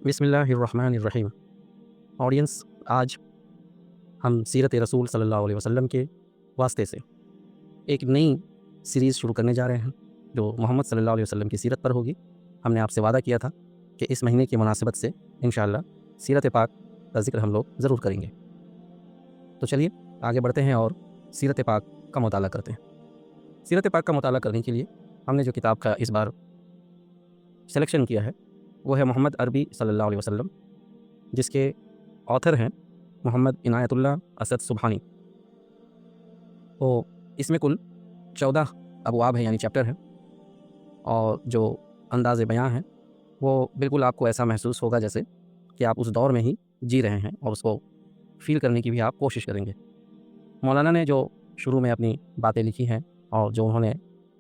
بسم اللہ الرحمن الرحیم۔ آڈینس، آج ہم سیرت رسول صلی اللہ علیہ وسلم کے واسطے سے ایک نئی سیریز شروع کرنے جا رہے ہیں جو محمد صلی اللہ علیہ وسلم کی سیرت پر ہوگی۔ ہم نے آپ سے وعدہ کیا تھا کہ اس مہینے کی مناسبت سے انشاءاللہ سیرت پاک کا ذکر ہم لوگ ضرور کریں گے۔ تو چلیے آگے بڑھتے ہیں اور سیرت پاک کا مطالعہ کرتے ہیں۔ سیرت پاک کا مطالعہ کرنے کے لیے ہم نے جو کتاب کا اس بار سلیکشن کیا ہے وہ ہے محمد عربی صلی اللہ علیہ وسلم، جس کے آتھر ہیں محمد عنایت اللہ اسد سبحانی۔ تو اس میں کل 14 ابواب ہیں، یعنی چیپٹر ہیں، اور جو انداز بیاں ہیں وہ بالکل آپ کو ایسا محسوس ہوگا جیسے کہ آپ اس دور میں ہی جی رہے ہیں اور اس کو فیل کرنے کی بھی آپ کوشش کریں گے۔ مولانا نے جو شروع میں اپنی باتیں لکھی ہیں اور جو انہوں نے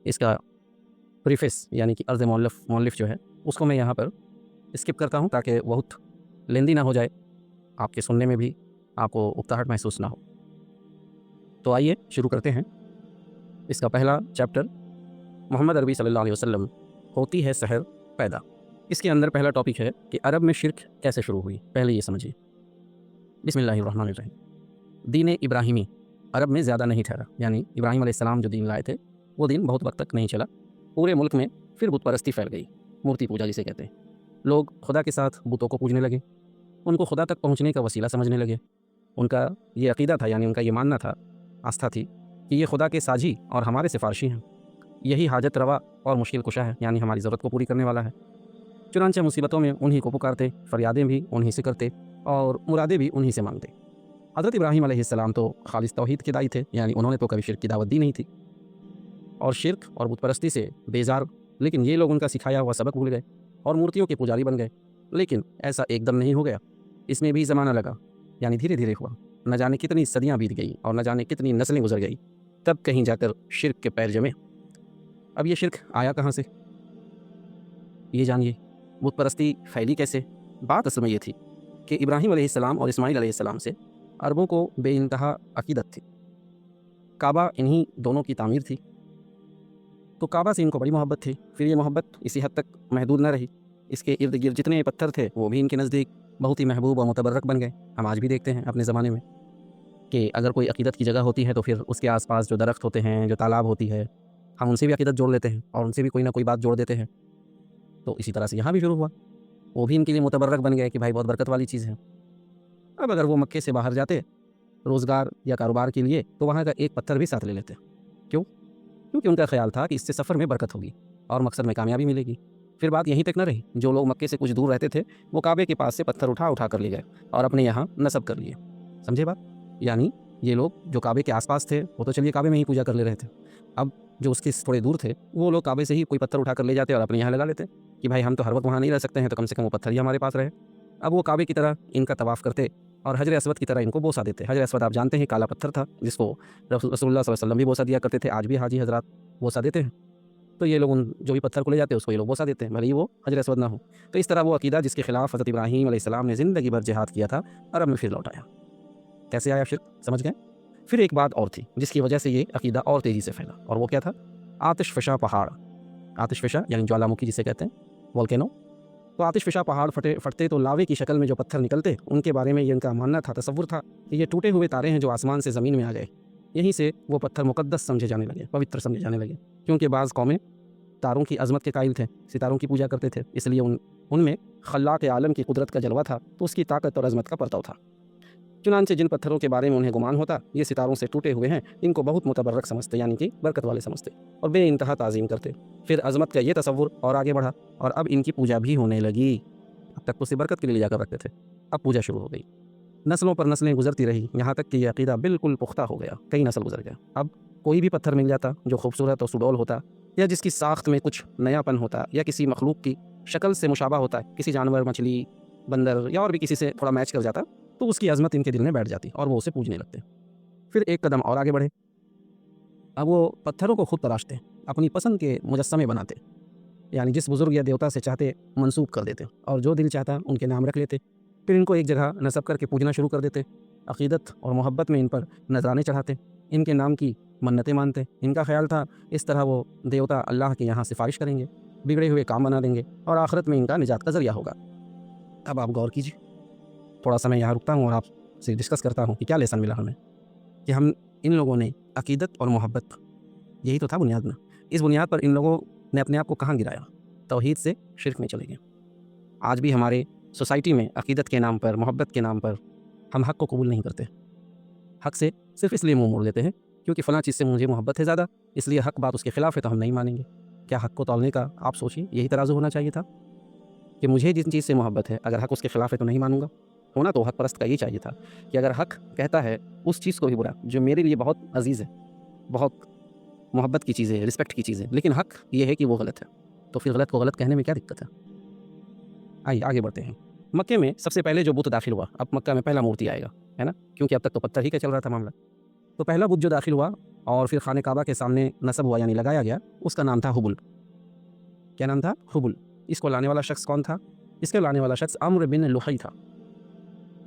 اس کا پریفیس یعنی کہ عرض مؤلف جو ہے اس کو میں یہاں پر اسکپ کرتا ہوں تاکہ بہت لیندی نہ ہو جائے، آپ کے سننے میں بھی آپ کو اکتاہٹ محسوس نہ ہو۔ تو آئیے شروع کرتے ہیں۔ اس کا پہلا چیپٹر محمد عربی صلی اللہ علیہ وسلم، ہوتی ہے سحر پیدا۔ اس کے اندر پہلا ٹاپک ہے کہ عرب میں شرک کیسے شروع ہوئی، پہلے یہ سمجھیے۔ بسم اللہ الرحمن الرحیم۔ دین ابراہیمی عرب میں زیادہ نہیں ٹھہرا، یعنی ابراہیم علیہ السلام جو دین لائے تھے وہ دین بہت وقت تک نہیں چلا۔ پورے ملک میں پھر بت پرستی پھیل گئی، مورتی پوجا جسے کہتے ہیں۔ لوگ خدا کے ساتھ بتوں کو پوجنے لگے، ان کو خدا تک پہنچنے کا وسیلہ سمجھنے لگے۔ ان کا یہ عقیدہ تھا، یعنی ان کا یہ ماننا تھا، آستھا تھی کہ یہ خدا کے ساجی اور ہمارے سفارشی ہیں، یہی حاجت روا اور مشکل کشا ہے، یعنی ہماری ضرورت کو پوری کرنے والا ہے۔ چنانچہ مصیبتوں میں انہی کو پکارتے، فریادیں بھی انہی سے کرتے اور مرادیں بھی انہی سے مانگتے۔ حضرت ابراہیم علیہ السلام تو خالص توحید کے داعی تھے، یعنی انہوں نے تو کبھی شرک کی دعوت دی نہیں تھی اور شرک اور بت پرستی سے بیزار، لیکن یہ لوگ ان کا سکھایا ہوا سبق بھول گئے اور مورتیوں کے پجاری بن گئے۔ لیکن ایسا ایک دم نہیں ہو گیا، اس میں بھی زمانہ لگا، یعنی دھیرے دھیرے ہوا۔ نہ جانے کتنی صدیاں بیت گئی اور نہ جانے کتنی نسلیں گزر گئی، تب کہیں جا کر شرک کے پیر جمے۔ اب یہ شرک آیا کہاں سے، یہ جانیے۔ بت پرستی پھیلی کیسے؟ بات اصل میں یہ تھی کہ ابراہیم علیہ السلام اور اسماعیل علیہ السلام سے عربوں کو بے انتہا عقیدت تھی۔ کعبہ انہی دونوں کی تعمیر تھی، تو کعبہ سے ان کو بڑی محبت تھی۔ پھر یہ محبت اسی حد تک محدود نہ رہی، اس کے ارد گرد جتنے پتھر تھے وہ بھی ان کے نزدیک بہت ہی محبوب و متبرک بن گئے۔ ہم آج بھی دیکھتے ہیں اپنے زمانے میں کہ اگر کوئی عقیدت کی جگہ ہوتی ہے تو پھر اس کے آس پاس جو درخت ہوتے ہیں، جو تالاب ہوتی ہے، ہم ان سے بھی عقیدت جوڑ لیتے ہیں اور ان سے بھی کوئی نہ کوئی بات جوڑ دیتے ہیں۔ تو اسی طرح سے یہاں بھی شروع ہوا، وہ بھی ان کے لیے متبرک بن گئے کہ بھائی بہت برکت والی چیز ہے۔ اب اگر وہ مکے سے باہر جاتے روزگار یا کاروبار کے لیے تو وہاں کا ایک پتھر بھی ساتھ لے لیتے۔ کیوں؟ کیونکہ ان کا خیال تھا کہ اس سے سفر میں برکت ہوگی اور مقصد میں کامیابی ملے گی۔ پھر بات یہیں تک نہ رہی، جو لوگ مکے سے کچھ دور رہتے تھے وہ کعبے کے پاس سے پتھر اٹھا کر لے گئے اور اپنے یہاں نصب کر لیے۔ سمجھے بات؟ یعنی یہ لوگ جو کعبے کے آس پاس تھے وہ تو چلیے کعبے میں ہی پوجا کر لے رہے تھے، اب جو اس کے تھوڑے دور تھے وہ لوگ کعبے سے ہی کوئی پتھر اٹھا کر لے جاتے اور اپنے یہاں لگا لیتے کہ بھائی ہم تو ہر وقت وہاں نہیں رہ سکتے ہیں، تو کم سے کم وہ پتھر ہی ہمارے پاس رہے۔ اب وہ کعبے کی طرح ان کا طواف کرتے اور حجر اسود کی طرح ان کو بوسہ دیتے۔ حجر اسود آپ جانتے ہیں کالا پتھر تھا جس کو رسول اللہ صلی اللہ علیہ وسلم بھی بوسہ دیا کرتے تھے، آج بھی حاجی حضرات بوسہ دیتے ہیں۔ تو یہ لوگ ان جو بھی پتھر کو لے جاتے ہیں اس کو یہ لوگ بوسہ دیتے ہیں، بھلے ہی وہ حجر اسود نہ ہو۔ تو اس طرح وہ عقیدہ جس کے خلاف حضرت ابراہیم علیہ السلام نے زندگی بھر جہاد کیا تھا، عرب میں پھر لوٹ آیا۔ کیسے آیا شرک، سمجھ گئے؟ پھر ایک بات اور تھی جس کی وجہ سے یہ عقیدہ اور تیزی سے پھیلا، اور وہ کیا تھا؟ آتش فشاں پہاڑ۔ آتش فشاں یعنی جوالا جسے کہتے ہیں، والکینو۔ تو آتش فشاں پہاڑ پھٹتے تو لاوے کی شکل میں جو پتھر نکلتے، ان کے بارے میں یہ ان کا ماننا تھا، تصور تھا کہ یہ ٹوٹے ہوئے تارے ہیں جو آسمان سے زمین میں آ گئے۔ یہیں سے وہ پتھر مقدس سمجھے جانے لگے، پوتر سمجھے جانے لگے، کیونکہ بعض قومیں تاروں کی عظمت کے قائل تھے، ستاروں کی پوجا کرتے تھے، اس لیے ان میں خلاق عالم کی قدرت کا جلوہ تھا، تو اس کی طاقت اور عظمت کا پرتو تھا۔ چنانچہ جن پتھروں کے بارے میں انہیں گمان ہوتا یہ ستاروں سے ٹوٹے ہوئے ہیں، ان کو بہت متبرک سمجھتے، یعنی کہ برکت والے سمجھتے اور بے انتہا تعظیم کرتے۔ پھر عظمت کا یہ تصور اور آگے بڑھا اور اب ان کی پوجا بھی ہونے لگی۔ اب تک تو اسے برکت کے لیے لے جا کر رکھتے تھے، اب پوجا شروع ہو گئی۔ نسلوں پر نسلیں گزرتی رہی، یہاں تک کہ یہ عقیدہ بالکل پختہ ہو گیا، کئی نسل گزر گیا۔ اب کوئی بھی پتھر مل جاتا جو خوبصورت اور سڈول ہوتا، یا جس کی ساخت میں کچھ نیا پن ہوتا، یا کسی مخلوق کی شکل سے مشابہ ہوتا ہے، کسی جانور، مچھلی، بندر یا اور بھی کسی سے تھوڑا میچ کر جاتا، تو اس کی عظمت ان کے دل میں بیٹھ جاتی اور وہ اسے پوجنے لگتے۔ پھر ایک قدم اور آگے بڑھے، اب وہ پتھروں کو خود تراشتے، اپنی پسند کے مجسمے بناتے، یعنی جس بزرگ یا دیوتا سے چاہتے منسوب کر دیتے اور جو دل چاہتا ان کے نام رکھ لیتے۔ پھر ان کو ایک جگہ نصب کر کے پوجنا شروع کر دیتے، عقیدت اور محبت میں ان پر نذرانے چڑھاتے، ان کے نام کی منتیں مانتے۔ ان کا خیال تھا اس طرح وہ دیوتا اللہ کے یہاں سفارش کریں گے، بگڑے ہوئے کام بنا دیں گے اور آخرت میں ان کا نجات کا ذریعہ ہوگا۔ अब आप गौर कीजिए, थोड़ा सा मैं यहाँ रुकता हूँ और आपसे डिस्कस करता हूँ कि क्या लेसन मिला हमें, कि हम इन लोगों ने अकीदत और मोहब्बत, यही तो था बुनियाद में, इस बुनियाद पर इन लोगों ने अपने आप को कहाँ गिराया, तौहीद से शिर्क में चले गए। आज भी हमारे सोसाइटी में अकीदत के नाम पर, मोहब्बत के नाम पर हम हक़ को कबूल नहीं करते। हक़ से सिर्फ इसलिए मुँह मोड़ लेते हैं क्योंकि फ़लाँ चीज़ से मुझे मोहब्बत है ज़्यादा, इसलिए हक़ बात उसके ख़िलाफ़ है तो हम नहीं मानेंगे। क्या हक़ को तौलने का आप सोचिए यही तराजू होना चाहिए था कि मुझे जिस चीज़ से मोहब्बत है अगर हक़ उसके ख़िलाफ़ है तो नहीं मानूंगा। होना तो हक़ परस्त का ये चाहिए था कि अगर हक़ कहता है उस चीज़ को भी बुरा जो मेरे लिए बहुत अजीज़ है, बहुत मोहब्बत की चीज़ है, रिस्पेक्ट की चीज़ है, लेकिन हक़ ये है कि वो गलत है, तो फिर गलत को गलत कहने में क्या दिक्कत है। आइए आगे बढ़ते हैं। मक्के में सबसे पहले जो बुत दाखिल हुआ, अब मक्का में पहला मूर्ति आएगा, है ना, क्योंकि अब तक तो पत्थर ही का चल रहा था मामला। तो पहला बुत जो दाखिल हुआ और फिर खाने काबा के सामने नस्ब हुआ यानी लगाया गया, उसका नाम था हुबुल। क्या नाम था? हुबुल। इसको लाने वाला शख्स कौन था? इसके लाने वाला शख्स अम्र बिन लुहै था।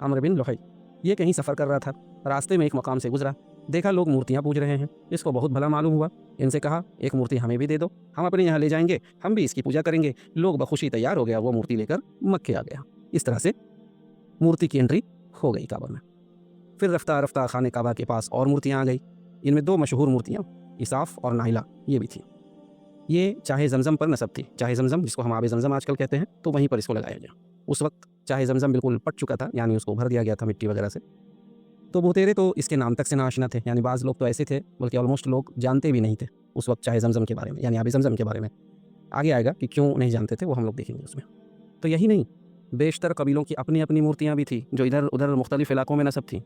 अम्र बिन लुहै ये कहीं सफ़र कर रहा था, रास्ते में एक मकाम से गुजरा, देखा लोग मूर्तियाँ पूज रहे हैं, इसको बहुत भला मालूम हुआ, इनसे कहा एक मूर्ति हमें भी दे दो, हम अपने यहाँ ले जाएंगे, हम भी इसकी पूजा करेंगे। लोग बखुशी तैयार हो गया, वो मूर्ति लेकर मक्के आ गया। इस तरह से मूर्ति की एंट्री हो गई काबा में। फिर रफ्ता रफ्ता खाने काबा के पास और मूर्तियाँ आ गई। इनमें दो मशहूर मूर्तियाँ इसाफ़ और नाइला ये भी थी। ये चाहे जमज़म पर नसब थी, चाहे जमज़म जिसको हम आब जमज़म आजकल कहते हैं, तो वहीं पर इसको लगाया गया। उस वक्त चाहे जमज़म बिल्कुल पट चुका था, यानी उसको भर दिया गया था मिट्टी वगैरह से, तो बहुतेरे तो इसके नाम तक से नाआशना थे, यानी बाज़ लोग तो ऐसे थे बल्कि ऑलमोस्ट लोग जानते भी नहीं थे उस वक्त चाहे जमज़म के बारे में, यानी आब जमज़म के बारे में। आगे आएगा कि क्यों नहीं जानते थे, वो हम लोग देखेंगे उसमें। तो यही नहीं, बेशतर कबीलों की अपनी अपनी मूर्तियाँ भी थी जो इधर उधर मुख्तलिफ़ इलाकों में नसब थी।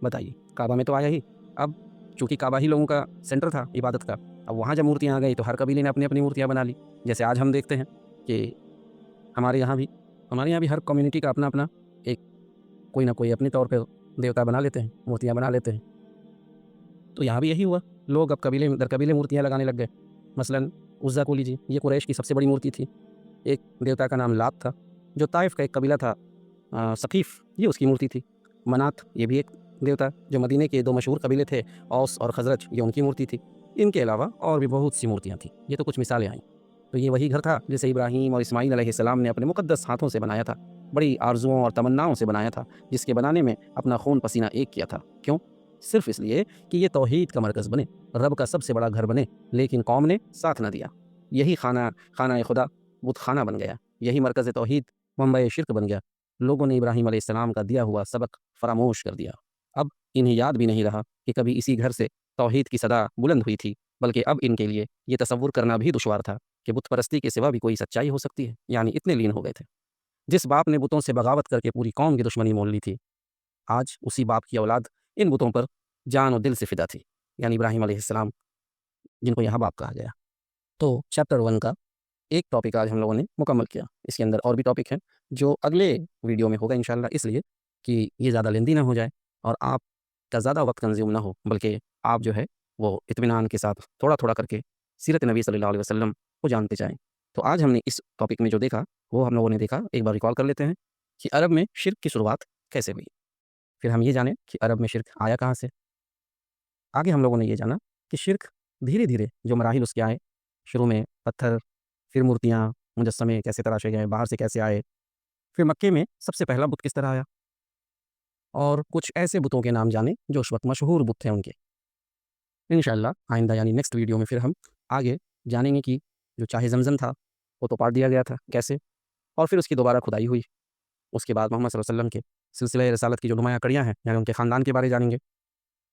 बताइए, काबा में तो आया ही, अब चूँकि काबा ही लोगों का सेंटर था इबादत का, अब वहाँ जब मूर्तियाँ आ गई तो हर कबीले ने अपनी अपनी मूर्तियाँ बना ली। जैसे आज हम देखते हैं कि हमारे यहाँ भी हर कम्युनिटी का अपना अपना एक कोई ना कोई अपने तौर पर देवता बना लेते हैं, मूर्तियाँ बना लेते हैं। तो यहाँ भी यही हुआ, लोग अब कबीले दर कबीले मूर्तियाँ लगाने लग गए। मसलन उज़्ज़ा को लीजिए, ये कुरैश की सबसे बड़ी मूर्ति थी। एक देवता का नाम लात था, जो ताइफ का एक कबीला था सकीफ़, ये उसकी मूर्ति थी। मनात ये भी एक देवता जो मदीने के दो मशहूर कबीले थे, औस और खजरज, ये उनकी मूर्ति थी। इनके अलावा और भी बहुत सी मूर्तियाँ थीं। ये तो कुछ मिसालें आईं। तो ये वही घर था जिसे इब्राहीम और इस्माईल अलैहिस्सलाम ने अपने मुक़द्दस हाथों से बनाया था, बड़ी आरज़ुओं और तमन्नाओं से बनाया था, जिसके बनाने में अपना खून पसीना एक किया था। क्यों? सिर्फ़ इसलिए कि ये तौहीद का मरकज़ बने, रब का सबसे बड़ा घर बने, लेकिन कौम ने साथ न दिया। यही खाना खुदा बुत खाना बन गया, यही मरकज़ तौहीद मंबा शिर्क बन गया। लोगों ने इब्राहीम अलैहिस्सलाम का दिया हुआ सबक फरामोश कर दिया। अब इन्हें याद भी नहीं रहा कि कभी इसी घर से तौहीद की सदा बुलंद हुई थी, बल्कि अब इनके लिए ये तसव्वुर करना भी दुश्वार था कि बुत परस्ती के सिवा भी कोई सच्चाई हो सकती है, यानी इतने लीन हो गए थे। जिस बाप ने बुतों से बगावत करके पूरी कौम की दुश्मनी मोल ली थी, आज उसी बाप की औलाद इन बुतों पर जान और दिल से फिदा थी, यानी इब्राहीम अलैहिस्सलाम, जिनको यहाँ बाप कहा गया। तो चैप्टर 1 का एक टॉपिक आज हम लोगों ने मुकम्मल किया। इसके अंदर और भी टॉपिक हैं जो अगले वीडियो में होगा इंशाल्लाह, इसलिए कि ये ज़्यादा लेंदी ना हो जाए और आपका ज़्यादा वक्त कंज्यूम ना हो, बल्कि आप जो है वो इत्मीनान के साथ थोड़ा थोड़ा करके सीरत नबी सल्लल्लाहु अलैहि वसल्लम को जानते जाएँ। तो आज हमने इस टॉपिक में जो देखा वो हम लोगों ने देखा, एक बार रिकॉल कर लेते हैं कि अरब में शिर्क की शुरुआत कैसे हुई। फिर हम ये जाने कि अरब में शिर्क आया कहाँ से। आगे हम लोगों ने ये जाना कि शिर्क धीरे धीरे जो मराहिल उसके आए, शुरू में पत्थर, फिर मूर्तियाँ, मुजस्समे कैसे तराशे गए, बाहर से कैसे आए, फिर मक्के में सबसे पहला बुत किस तरह आया, और कुछ ऐसे बुतों के नाम जाने जो उस वक्त मशहूर बुत थे उनके। इंशाअल्लाह आइंदा यानी नेक्स्ट वीडियो में फिर हम आगे जानेंगे कि जो चाहे ज़मज़म था वो तो पाट दिया गया था कैसे, और फिर उसकी दोबारा खुदाई हुई। उसके बाद मोहम्मद सल्लल्लाहु अलैहि वसल्लम के सिलसिला रसालत की जो नुमायाँ कड़ियाँ हैं, यानी उनके ख़ानदान के बारे जानेंगे।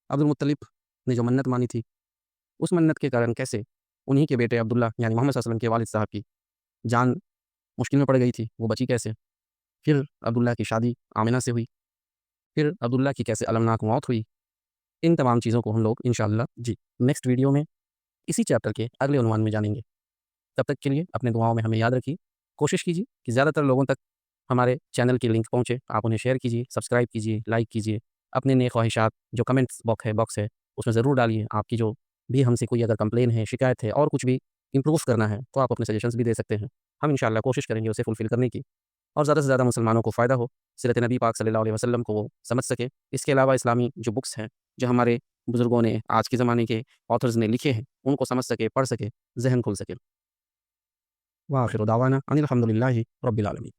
अब्दुल मुत्तलिब ने जो मन्नत मानी थी, उस मन्नत के कारण कैसे उन्हीं के बेटे अब्दुल्ला यानी मोहम्मद सल्लल्लाहु अलैहि वसल्लम के वालिद साहब की जान मुश्किल में पड़ गई थी, वो बची कैसे। फिर अब्दुल्ला की शादी आमिना से हुई, फिर अब्दुल्ला की कैसे अलमनाक मौत हुई। इन तमाम चीज़ों को हम लोग इंशाअल्लाह नेक्स्ट वीडियो में इसी चैप्टर के अगले उन्वान में जानेंगे। तब तक के लिए अपने दुआओं में हमें याद रखिए। कोशिश कीजिए कि ज़्यादातर लोगों तक हमारे चैनल की लिंक पहुँचे। आप उन्हें शेयर कीजिए, सब्सक्राइब कीजिए, लाइक कीजिए। अपने नए ख्वाहिशात जो कमेंट्स बॉक्स है उसमें ज़रूर डालिए। आपकी जो भी हमसे कोई अगर कंप्लेन है, शिकायत है और कुछ भी इम्प्रूव करना है तो आप अपने सजेशंस भी दे सकते हैं। हम इंशाअल्लाह कोशिश करेंगे उसे फुलफ़िल करने की, और ज़्यादा से ज़्यादा मुसलमानों को फ़ायदा हो, सीरत नबी पाक सल्लल्लाहु अलैहि वसल्लम को वो समझ सके। इसके अलावा इस्लामी जो बुक्स हैं जो हमारे बुज़ुर्गों ने, आज के ज़माने के ऑथर्स ने लिखे हैं, उनको समझ सके, पढ़ सके, ज़हन खुल सके। व आखिरु दावाना अनिल हम्दुलिल्लाहि रब्बिल आलमीन।